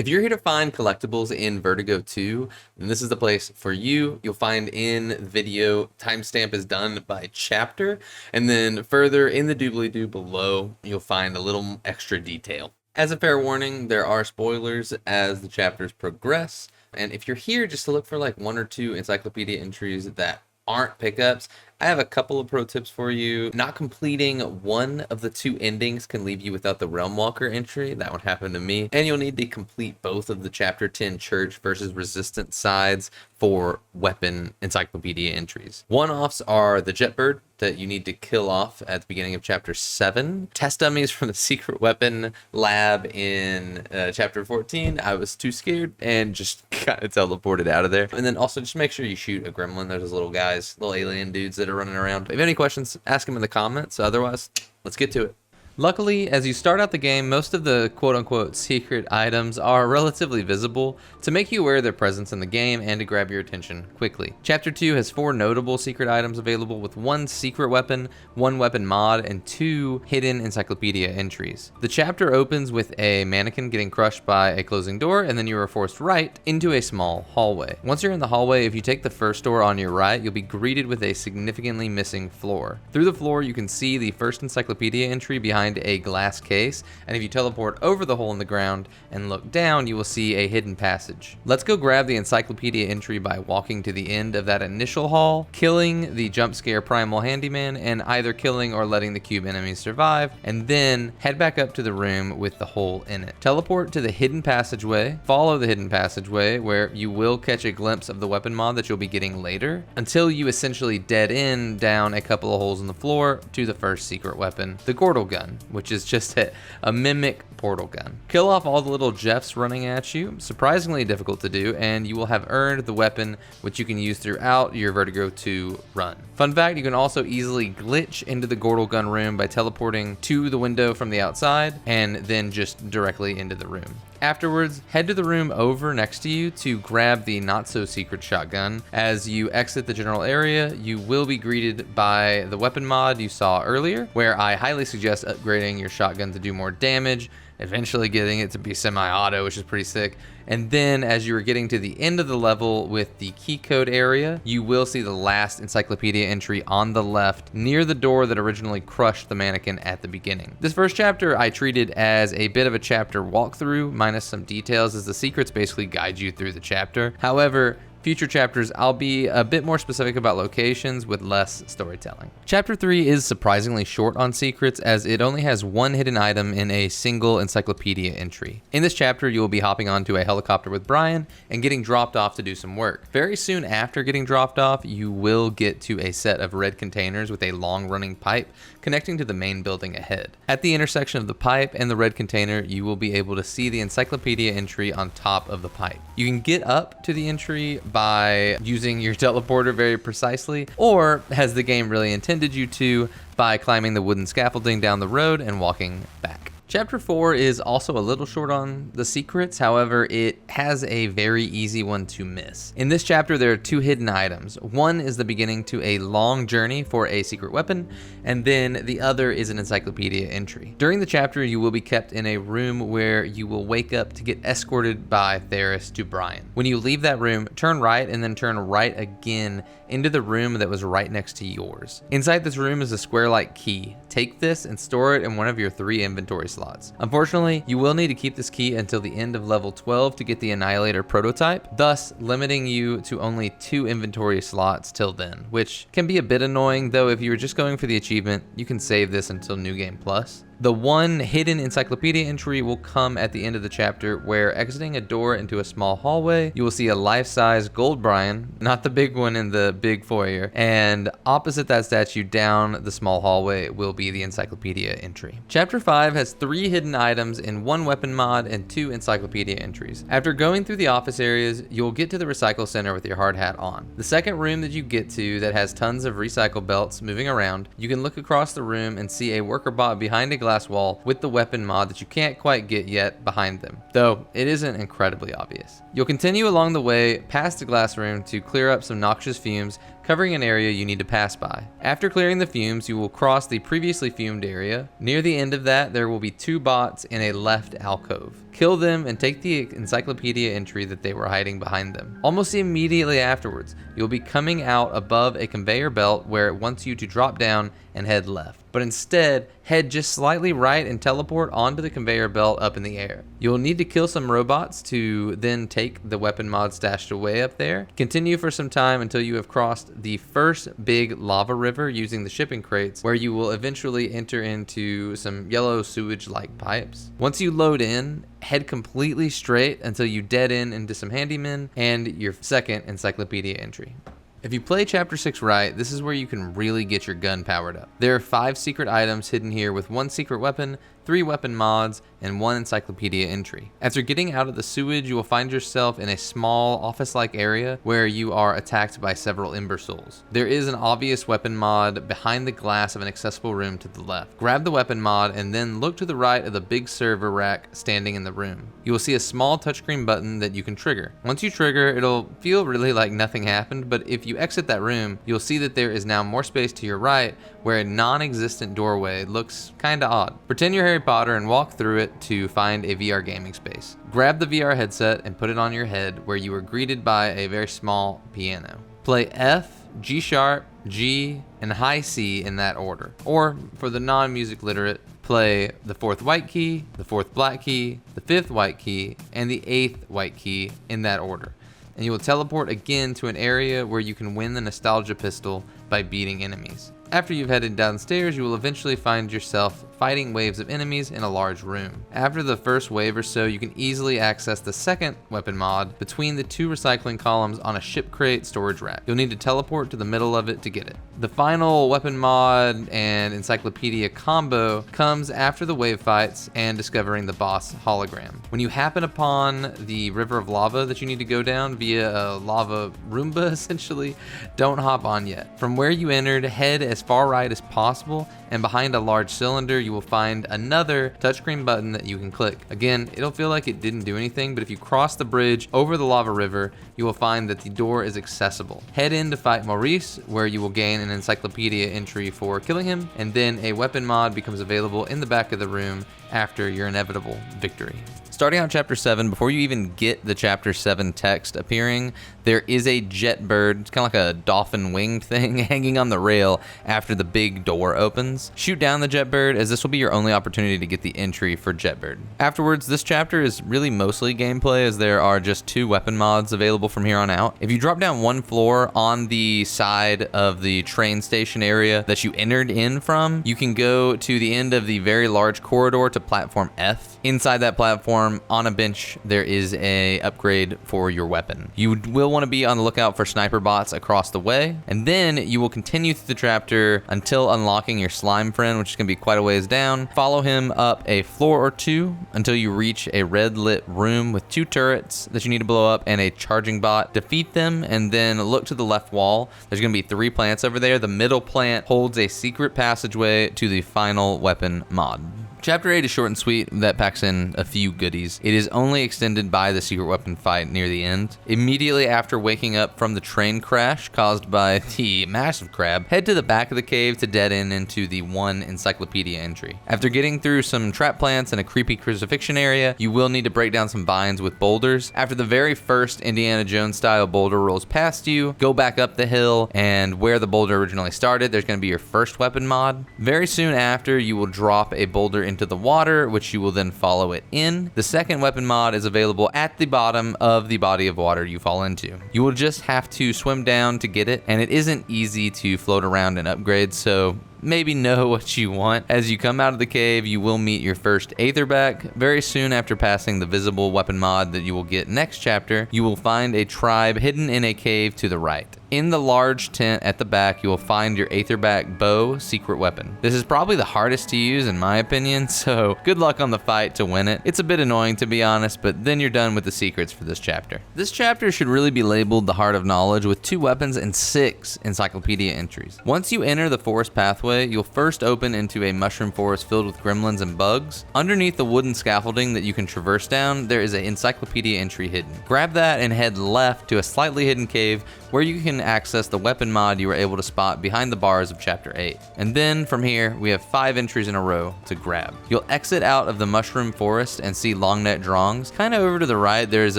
If you're here to find collectibles in Vertigo 2, then this is the place for you. You'll find in the video, timestamp is done by chapter, and then further in the doobly-doo below, you'll find a little extra detail. As a fair warning, there are spoilers as the chapters progress, and if you're here just to look for like one or two encyclopedia entries that aren't pickups, I have a couple of pro tips for you. Not completing one of the two endings can leave you without the Realm Walker entry. That one happened to me. And you'll need to complete both of the Chapter 10 Church versus Resistance sides for weapon encyclopedia entries. One-offs are the Jetbird that you need to kill off at the beginning of Chapter 7. Test dummies from the secret weapon lab in Chapter 14. I was too scared and just kind of teleported out of there. And then also just make sure you shoot a gremlin. There's those little guys, little alien dudes that are running around. If you have any questions, ask them in the comments. Otherwise, let's get to it. Luckily, as you start out the game, most of the quote-unquote secret items are relatively visible to make you aware of their presence in the game and to grab your attention quickly. Chapter 2 has 4 notable secret items available with 1 secret weapon, 1 weapon mod, and 2 hidden encyclopedia entries. The chapter opens with a mannequin getting crushed by a closing door, and then you are forced right into a small hallway. Once you're in the hallway, if you take the first door on your right, you'll be greeted with a significantly missing floor. Through the floor, you can see the first encyclopedia entry behind a glass case, and if you teleport over the hole in the ground and look down, you will see a hidden passage. Let's go grab the encyclopedia entry by walking to the end of that initial hall, killing the jump scare primal handyman, and either killing or letting the cube enemies survive, and then head back up to the room with the hole in it. Teleport to the hidden passageway, follow the hidden passageway where you will catch a glimpse of the weapon mod that you'll be getting later, until you essentially dead end down a couple of holes in the floor to the first secret weapon, the Gordle gun, which is just a mimic portal gun. Kill off all the little Jeffs running at you, surprisingly difficult to do, and you will have earned the weapon which you can use throughout your Vertigo 2 run. Fun fact, you can also easily glitch into the Gordle gun room by teleporting to the window from the outside and then just directly into the room. Afterwards, head to the room over next to you to grab the not-so-secret shotgun. As you exit the general area, you will be greeted by the weapon mod you saw earlier, where I highly suggest upgrading your shotgun to do more damage, eventually getting it to be semi-auto, which is pretty sick. And then as you are getting to the end of the level with the key code area, you will see the last encyclopedia entry on the left near the door that originally crushed the mannequin at the beginning. This first chapter I treated as a bit of a chapter walkthrough minus some details, as the secrets basically guide you through the chapter. However, future chapters, I'll be a bit more specific about locations with less storytelling. Chapter 3 is surprisingly short on secrets, as it only has 1 hidden item in a single encyclopedia entry. In this chapter, you will be hopping onto a helicopter with Brian and getting dropped off to do some work. Very soon after getting dropped off, you will get to a set of red containers with a long-running pipe connecting to the main building ahead. At the intersection of the pipe and the red container, you will be able to see the encyclopedia entry on top of the pipe. You can get up to the entry by using your teleporter very precisely, or, as the game really intended you to, by climbing the wooden scaffolding down the road and walking back. Chapter 4 is also a little short on the secrets, however, it has a very easy one to miss. In this chapter, there are 2 hidden items. One is the beginning to a long journey for a secret weapon, and then the other is an encyclopedia entry. During the chapter, you will be kept in a room where you will wake up to get escorted by Theris to Brian. When you leave that room, turn right and then turn right again into the room that was right next to yours. Inside this room is a square-like key. Take this and store it in one of your 3 inventory slots. Unfortunately, you will need to keep this key until the end of level 12 to get the Annihilator prototype, thus limiting you to only 2 inventory slots till then, which can be a bit annoying, though if you were just going for the achievement, you can save this until New Game Plus. The 1 hidden encyclopedia entry will come at the end of the chapter, where exiting a door into a small hallway, you will see a life-size gold Brian, not the big one in the big foyer, and opposite that statue down the small hallway will be the encyclopedia entry. Chapter 5 has 3 hidden items in 1 weapon mod and 2 encyclopedia entries. After going through the office areas, you'll get to the recycle center with your hard hat on. The second room that you get to that has tons of recycle belts moving around, you can look across the room and see a worker bot behind a glass plexiglass wall with the weapon mod that you can't quite get yet behind them, though it isn't incredibly obvious. You'll continue along the way past the glass room to clear up some noxious fumes covering an area you need to pass by. After clearing the fumes, you will cross the previously fumed area. Near the end of that, there will be 2 bots in a left alcove. Kill them and take the Encyclopedia entry that they were hiding behind them. Almost immediately afterwards, you'll be coming out above a conveyor belt where it wants you to drop down and head left. But instead, head just slightly right and teleport onto the conveyor belt up in the air. You'll need to kill some robots to then take the weapon mod stashed away up there. Continue for some time until you have crossed the first big lava river using the shipping crates, where you will eventually enter into some yellow sewage-like pipes. Once you load in, head completely straight until you dead end into some handymen and your second Encyclopedia entry. If you play Chapter 6 right, this is where you can really get your gun powered up. There are 5 secret items hidden here with 1 secret weapon, 3 weapon mods, and 1 Encyclopedia entry. After getting out of the sewage, you will find yourself in a small office-like area where you are attacked by several Ember Souls. There is an obvious weapon mod behind the glass of an accessible room to the left. Grab the weapon mod and then look to the right of the big server rack standing in the room. You will see a small touchscreen button that you can trigger. Once you trigger, it'll feel really like nothing happened, but if you exit that room, you'll see that there is now more space to your right where a non-existent doorway looks kinda odd. Pretend you're Harry Potter and walk through it to find a VR gaming space. Grab the VR headset and put it on your head, where you are greeted by a very small piano. Play F, G sharp, G, and high C in that order. Or, for the non-music literate, play the 4th white key, the 4th black key, the 5th white key, and the 8th white key in that order. And you will teleport again to an area where you can win the nostalgia pistol by beating enemies. After you've headed downstairs, you will eventually find yourself fighting waves of enemies in a large room. After the first wave or so, you can easily access the second weapon mod between the 2 recycling columns on a ship crate storage rack. You'll need to teleport to the middle of it to get it. The final weapon mod and Encyclopedia combo comes after the wave fights and discovering the boss hologram. When you happen upon the river of lava that you need to go down via a lava Roomba, essentially, don't hop on yet. From where you entered, head as far right as possible, and behind a large cylinder you will find another touchscreen button that you can click. Again, it'll feel like it didn't do anything, but if you cross the bridge over the lava river, you will find that the door is accessible. Head in to fight Maurice, where you will gain an Encyclopedia entry for killing him, and then a weapon mod becomes available in the back of the room after your inevitable victory. Starting out Chapter 7, before you even get the Chapter 7 text appearing, there is a jet bird, it's kind of like a dolphin winged thing, hanging on the rail after the big door opens. Shoot down the jet bird, as this will be your only opportunity to get the entry for jet bird. Afterwards, this chapter is really mostly gameplay, as there are just 2 weapon mods available from here on out. If you drop down 1 floor on the side of the train station area that you entered in from, you can go to the end of the very large corridor to platform F. Inside that platform, on a bench, there is a upgrade for your weapon. You will want to be on the lookout for sniper bots across the way, and then you will continue through the chapter until unlocking your slime friend, which is going to be quite a ways down. Follow him up a floor or 2 until you reach a red lit room with 2 turrets that you need to blow up and a charging bot. Defeat them and then look to the left wall. There's going to be 3 plants over there. The middle plant holds a secret passageway to the final weapon mod. Chapter 8 is short and sweet, that packs in a few goodies. It is only extended by the secret weapon fight near the end. Immediately after waking up from the train crash caused by the massive crab, head to the back of the cave to dead end into the 1 Encyclopedia entry. After getting through some trap plants and a creepy crucifixion area, you will need to break down some vines with boulders. After the very first Indiana Jones style boulder rolls past you, go back up the hill, and where the boulder originally started, there's going to be your first weapon mod. Very soon after, you will drop a boulder into the water, which you will then follow it in. The second weapon mod is available at the bottom of the body of water you fall into. You will just have to swim down to get it, and it isn't easy to float around and upgrade, so maybe know what you want. As you come out of the cave, you will meet your first Aetherback. Very soon after passing the visible weapon mod that you will get next chapter, you will find a tribe hidden in a cave to the right. In the large tent at the back, you will find your Aetherback bow secret weapon. This is probably the hardest to use in my opinion, so good luck on the fight to win it. It's a bit annoying to be honest, but then you're done with the secrets for this chapter. This chapter should really be labeled the Heart of Knowledge with 2 weapons and 6 encyclopedia entries. Once you enter the forest pathway, you'll first open into a mushroom forest filled with gremlins and bugs. Underneath the wooden scaffolding that you can traverse down, there is an encyclopedia entry hidden. Grab that and head left to a slightly hidden cave where you can access the weapon mod you were able to spot behind the bars of chapter 8. And then from here, we have 5 entries in a row to grab. You'll exit out of the mushroom forest and see longneck drongs. Kind of over to the right, there's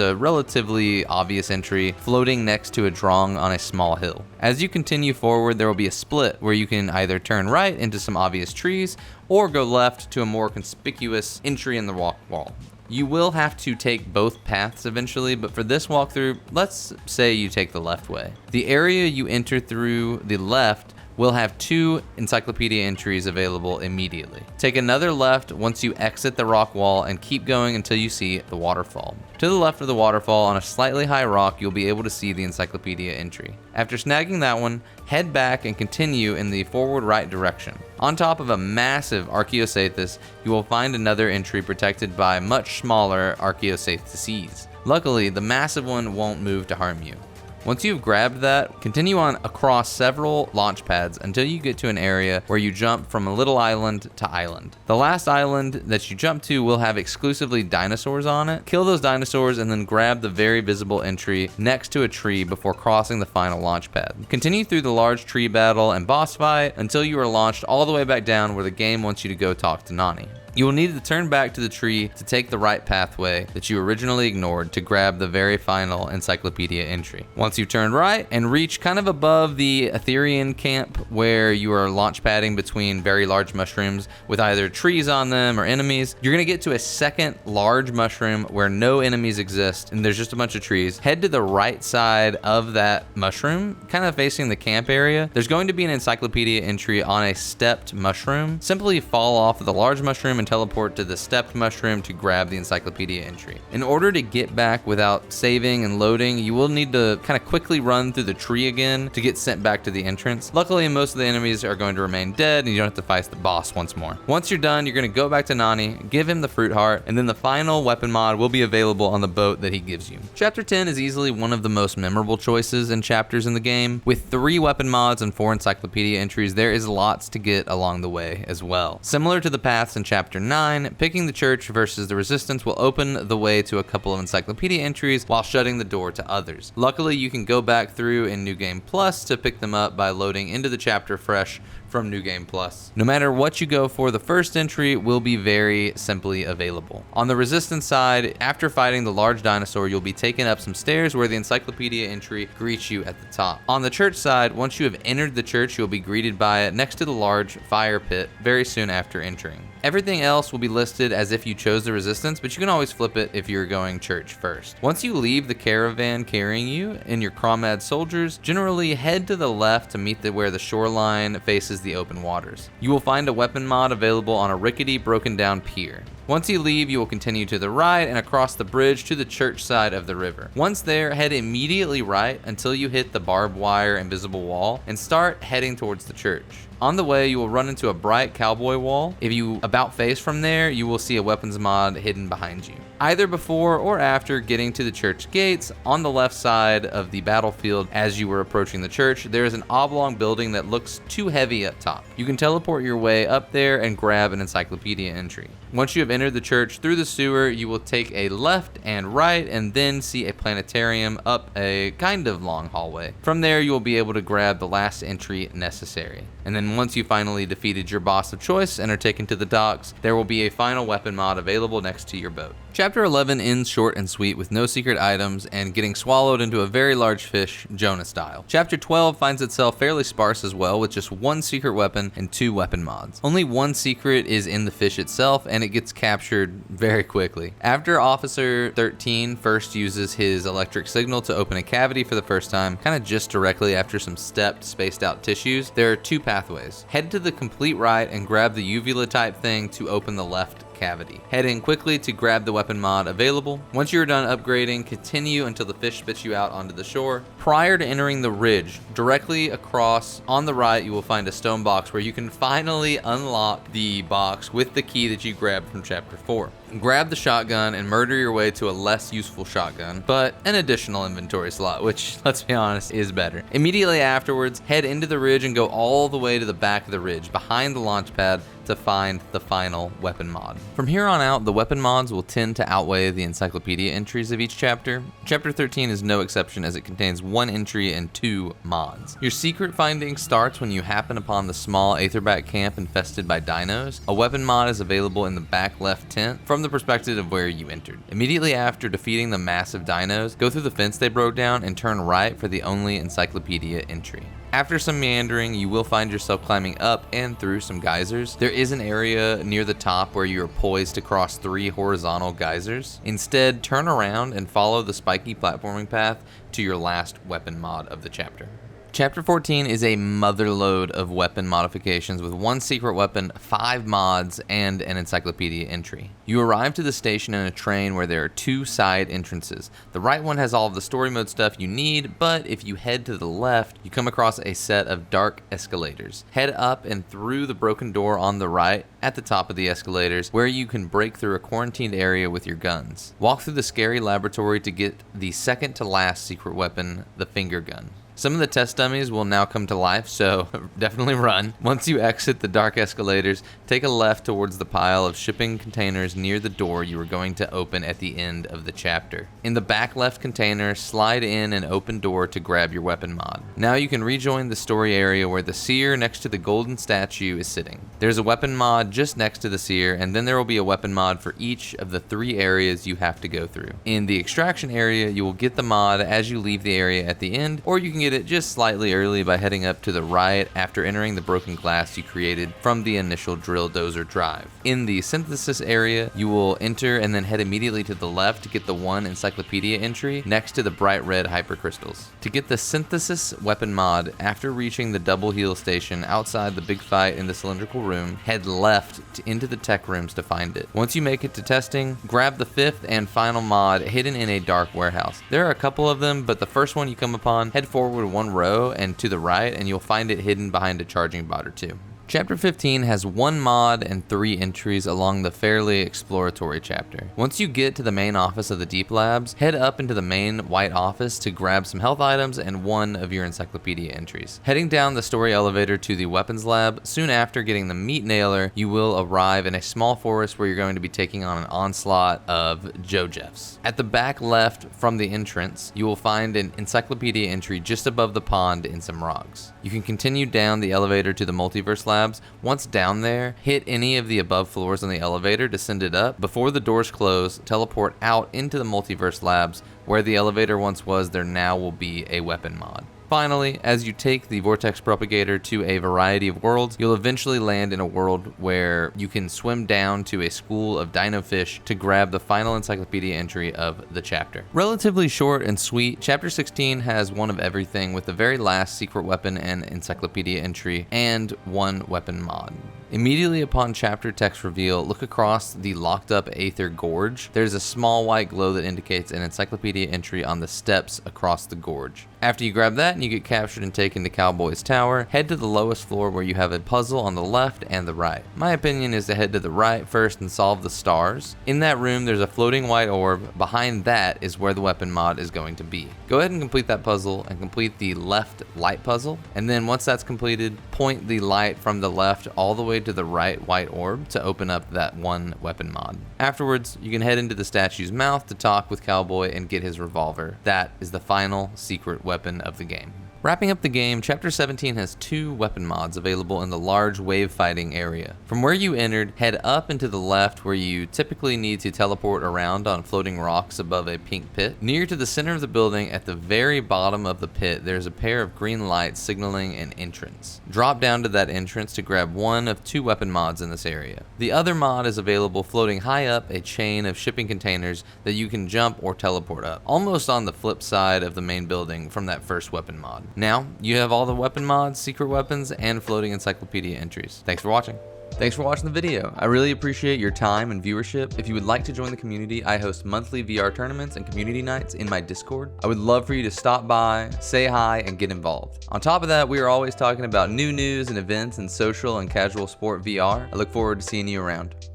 a relatively obvious entry floating next to a drong on a small hill. As you continue forward, there will be a split where you can either turn right into some obvious trees or go left to a more conspicuous entry in the rock wall. You will have to take both paths eventually, but for this walkthrough, let's say you take the left way. The area you enter through the left will have 2 encyclopedia entries available immediately. Take another left once you exit the rock wall and keep going until you see the waterfall. To the left of the waterfall on a slightly high rock, you'll be able to see the encyclopedia entry. After snagging that one, head back and continue in the forward right direction. On top of a massive Archaeosathus, you will find another entry protected by much smaller Archaeosathuses. Luckily, the massive one won't move to harm you. Once you've grabbed that, continue on across several launch pads until you get to an area where you jump from a little island to island. The last island that you jump to will have exclusively dinosaurs on it. Kill those dinosaurs and then grab the very visible entry next to a tree before crossing the final launch pad. Continue through the large tree battle and boss fight until you are launched all the way back down where the game wants you to go talk to Nani. You will need to turn back to the tree to take the right pathway that you originally ignored to grab the very final encyclopedia entry. Once you turn right and reach kind of above the Etherean camp where you are launch padding between very large mushrooms with either trees on them or enemies, you're going to get to a second large mushroom where no enemies exist and there's just a bunch of trees. Head to the right side of that mushroom, kind of facing the camp area. There's going to be an encyclopedia entry on a stepped mushroom. Simply fall off of the large mushroom and teleport to the stepped mushroom to grab the encyclopedia entry. In order to get back without saving and loading, you will need to kind of quickly run through the tree again to get sent back to the entrance. Luckily, most of the enemies are going to remain dead and you don't have to fight the boss once more. Once you're done, you're going to go back to Nani, give him the fruit heart, and then the final weapon mod will be available on the boat that he gives you. Chapter 10 is easily one of the most memorable choices and chapters in the game. With 3 weapon mods and 4 encyclopedia entries, there is lots to get along the way as well. Similar to the paths in chapter 9, picking the church versus the resistance will open the way to a couple of encyclopedia entries while shutting the door to others. Luckily, you can go back through in New Game Plus to pick them up by loading into the chapter fresh from New Game Plus. No matter what you go for, the first entry will be very simply available. On the resistance side, after fighting the large dinosaur, you'll be taken up some stairs where the encyclopedia entry greets you at the top. On the church side, once you have entered the church, you'll be greeted by it next to the large fire pit very soon after entering. Everything else will be listed as if you chose the resistance, but you can always flip it if you're going church first. Once you leave the caravan carrying you and your Crawmad soldiers, generally head to the left to meet where the shoreline faces the open waters. You will find a weapon mod available on a rickety, broken down pier. Once you leave, you will continue to the right and across the bridge to the church side of the river. Once there, head immediately right until you hit the barbed wire invisible wall and start heading towards the church. On the way, you will run into a bright cowboy wall. If you about face from there, you will see a weapons mod hidden behind you. Either before or after getting to the church gates, on the left side of the battlefield as you were approaching the church, there is an oblong building that looks too heavy up top. You can teleport your way up there and grab an encyclopedia entry. Once you have entered the church through the sewer, you will take a left and right and then see a planetarium up a kind of long hallway. From there, you will be able to grab the last entry necessary. And then once you finally defeated your boss of choice and are taken to the docks, there will be a final weapon mod available next to your boat. Chapter 11 ends short and sweet with no secret items and getting swallowed into a very large fish, Jonah style. Chapter 12 finds itself fairly sparse as well with just 1 secret weapon and 2 weapon mods. Only 1 secret is in the fish itself and it gets captured very quickly. After Officer 13 first uses his electric signal to open a cavity for the first time, kind of just directly after some stepped, spaced out tissues, there are 2 pathways. Head to the complete right and grab the uvula type thing to open the left cavity. Head in quickly to grab the weapon mod available. Once you're done upgrading, continue until the fish spits you out onto the shore. Prior to entering the ridge, directly across on the right, you will find a stone box where you can finally unlock the box with the key that you grabbed from chapter 4. Grab the shotgun and murder your way to a less useful shotgun, but an additional inventory slot, which, let's be honest, is better. Immediately afterwards, head into the ridge and go all the way to the back of the ridge, behind the launch pad, to find the final weapon mod. From here on out, the weapon mods will tend to outweigh the encyclopedia entries of each chapter. Chapter 13 is no exception, as it contains 1 entry and 2 mods. Your secret finding starts when you happen upon the small Aetherback camp infested by dinos. A weapon mod is available in the back left tent from the perspective of where you entered. Immediately after defeating the massive dinos, go through the fence they broke down and turn right for the only encyclopedia entry. After some meandering, you will find yourself climbing up and through some geysers. There is an area near the top where you are poised to cross 3 horizontal geysers. Instead, turn around and follow the spiky platforming path to your last weapon mod of the chapter. Chapter 14 is a motherload of weapon modifications with 1 secret weapon, 5 mods, and an encyclopedia entry. You arrive to the station in a train where there are 2 side entrances. The right one has all of the story mode stuff you need, but if you head to the left, you come across a set of dark escalators. Head up and through the broken door on the right at the top of the escalators, where you can break through a quarantined area with your guns. Walk through the scary laboratory to get the second to last secret weapon, the finger gun. Some of the test dummies will now come to life, so definitely run. Once you exit the dark escalators, take a left towards the pile of shipping containers near the door you were going to open at the end of the chapter. In the back left container, slide in an open door to grab your weapon mod. Now you can rejoin the story area where the seer next to the golden statue is sitting. There's a weapon mod just next to the seer, and then there will be a weapon mod for each of the 3 areas you have to go through. In the extraction area, you will get the mod as you leave the area at the end, or you can get it just slightly early by heading up to the right after entering the broken glass you created from the initial drill dozer drive. In the synthesis area, you will enter and then head immediately to the left to get the 1 encyclopedia entry next to the bright red hypercrystals. To get the synthesis weapon mod, after reaching the double heal station outside the big fight in the cylindrical room, head left into the tech rooms to find it. Once you make it to testing, grab the 5th and final mod hidden in a dark warehouse. There are a couple of them, but the first one you come upon, head forward 1 row and to the right, and you'll find it hidden behind a charging bot or 2. Chapter 15 has 1 mod and 3 entries along the fairly exploratory chapter. Once you get to the main office of the Deep Labs, head up into the main white office to grab some health items and 1 of your encyclopedia entries. Heading down the story elevator to the weapons lab, soon after getting the meat nailer, you will arrive in a small forest where you're going to be taking on an onslaught of Jojeffs. At the back left from the entrance, you will find an encyclopedia entry just above the pond in some rocks. You can continue down the elevator to the multiverse lab. Once down there, hit any of the above floors on the elevator to send it up. Before the doors close, teleport out into the multiverse labs. Where the elevator once was, there now will be a weapon mod. Finally, as you take the vortex propagator to a variety of worlds, you'll eventually land in a world where you can swim down to a school of dino fish to grab the final encyclopedia entry of the chapter. Relatively short and sweet, chapter 16 has 1 of everything with the very last secret weapon and encyclopedia entry and 1 weapon mod. Immediately upon chapter text reveal, look across the locked up Aether Gorge. There's a small white glow that indicates an encyclopedia entry on the steps across the gorge. After you grab that and you get captured and taken to Cowboy's Tower, head to the lowest floor where you have a puzzle on the left and the right. My opinion is to head to the right first and solve the stars. In that room, there's a floating white orb. Behind that is where the weapon mod is going to be. Go ahead and complete that puzzle and complete the left light puzzle. And then once that's completed, point the light from the left all the way to the right white orb to open up that 1 weapon mod. Afterwards, you can head into the statue's mouth to talk with Cowboy and get his revolver. That is the final secret weapon of the game. Wrapping up the game, Chapter 17 has 2 weapon mods available in the large wave fighting area. From where you entered, head up and to the left where you typically need to teleport around on floating rocks above a pink pit. Near to the center of the building, at the very bottom of the pit, there's a pair of green lights signaling an entrance. Drop down to that entrance to grab 1 of 2 weapon mods in this area. The other mod is available floating high up a chain of shipping containers that you can jump or teleport up, almost on the flip side of the main building from that first weapon mod. Now, you have all the weapon mods, secret weapons, and floating encyclopedia entries. Thanks for watching. Thanks for watching the video. I really appreciate your time and viewership. If you would like to join the community, I host monthly VR tournaments and community nights in my Discord. I would love for you to stop by, say hi, and get involved. On top of that, we are always talking about new news and events in social and casual sport VR. I look forward to seeing you around.